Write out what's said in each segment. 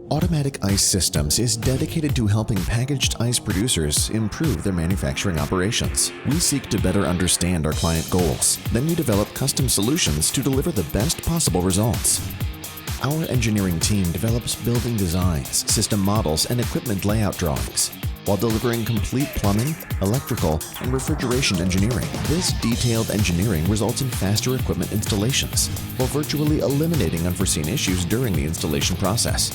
Automatic Ice Systems is dedicated to helping packaged ice producers improve their manufacturing operations. We seek to better understand our client goals. Then we develop custom solutions to deliver the best possible results. Our engineering team develops building designs, system models, and equipment layout drawings, while delivering complete plumbing, electrical, and refrigeration engineering. This detailed engineering results in faster equipment installations, while virtually eliminating unforeseen issues during the installation process.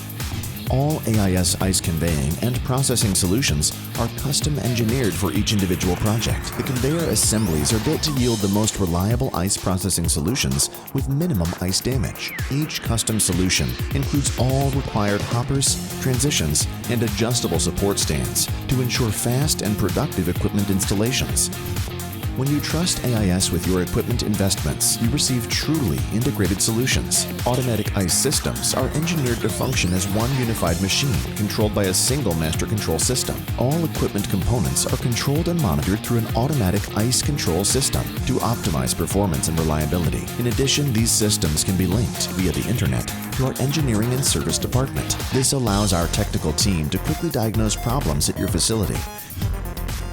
All AIS ice conveying and processing solutions are custom engineered for each individual project. The conveyor assemblies are built to yield the most reliable ice processing solutions with minimum ice damage. Each custom solution includes all required hoppers, transitions, and adjustable support stands to ensure fast and productive equipment installations. When you trust AIS with your equipment investments, you receive truly integrated solutions. Automatic Ice Systems are engineered to function as one unified machine controlled by a single master control system. All equipment components are controlled and monitored through an automatic ice control system to optimize performance and reliability. In addition, these systems can be linked via the internet to our engineering and service department. This allows our technical team to quickly diagnose problems at your facility.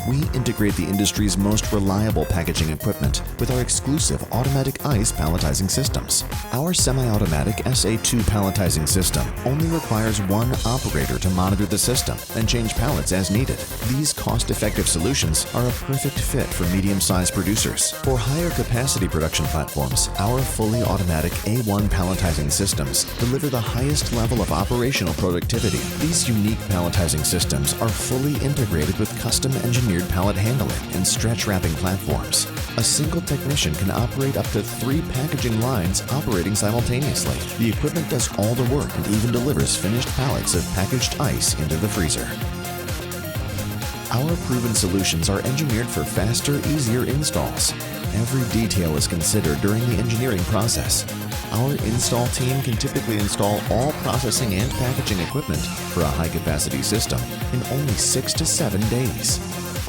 We integrate the industry's most reliable packaging equipment with our exclusive automatic ice palletizing systems. Our semi-automatic SA2 palletizing system only requires one operator to monitor the system and change pallets as needed. These cost-effective solutions are a perfect fit for medium-sized producers. For higher capacity production platforms, our fully automatic A1 palletizing systems deliver the highest level of operational productivity. These unique palletizing systems are fully integrated with custom engineered pallet handling and stretch wrapping platforms. A single technician can operate up to 3 packaging lines operating simultaneously. The equipment does all the work and even delivers finished pallets of packaged ice into the freezer. Our proven solutions are engineered for faster, easier installs. Every detail is considered during the engineering process. Our install team can typically install all processing and packaging equipment for a high-capacity system in only 6 to 7 days.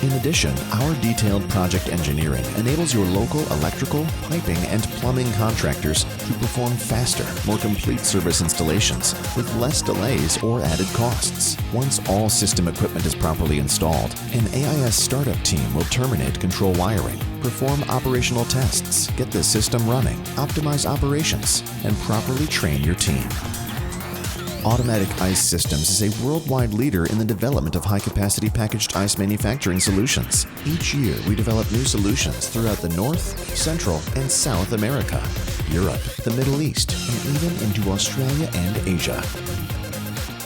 In addition, our detailed project engineering enables your local electrical, piping, and plumbing contractors to perform faster, more complete service installations with less delays or added costs. Once all system equipment is properly installed, an AIS startup team will terminate control wiring, perform operational tests, get the system running, optimize operations, and properly train your team. Automatic Ice Systems is a worldwide leader in the development of high-capacity packaged ice manufacturing solutions. Each year, we develop new solutions throughout the North, Central, and South America, Europe, the Middle East, and even into Australia and Asia.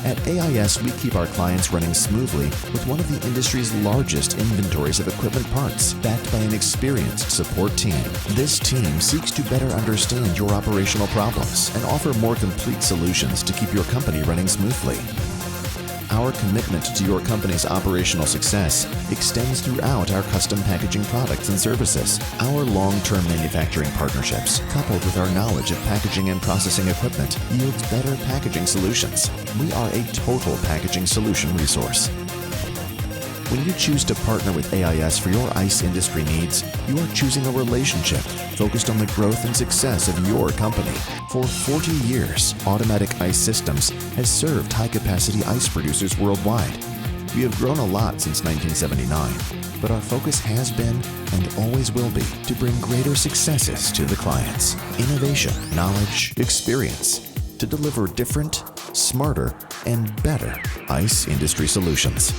At AIS, we keep our clients running smoothly with one of the industry's largest inventories of equipment parts, backed by an experienced support team. This team seeks to better understand your operational problems and offer more complete solutions to keep your company running smoothly. Our commitment to your company's operational success extends throughout our custom packaging products and services. Our long-term manufacturing partnerships, coupled with our knowledge of packaging and processing equipment, yields better packaging solutions. We are a total packaging solution resource. When you choose to partner with AIS for your ice industry needs, you are choosing a relationship focused on the growth and success of your company. For 40 years, Automatic Ice Systems has served high-capacity ice producers worldwide. We have grown a lot since 1979, but our focus has been and always will be to bring greater successes to the clients. Innovation, knowledge, experience to deliver different, smarter, and better ice industry solutions.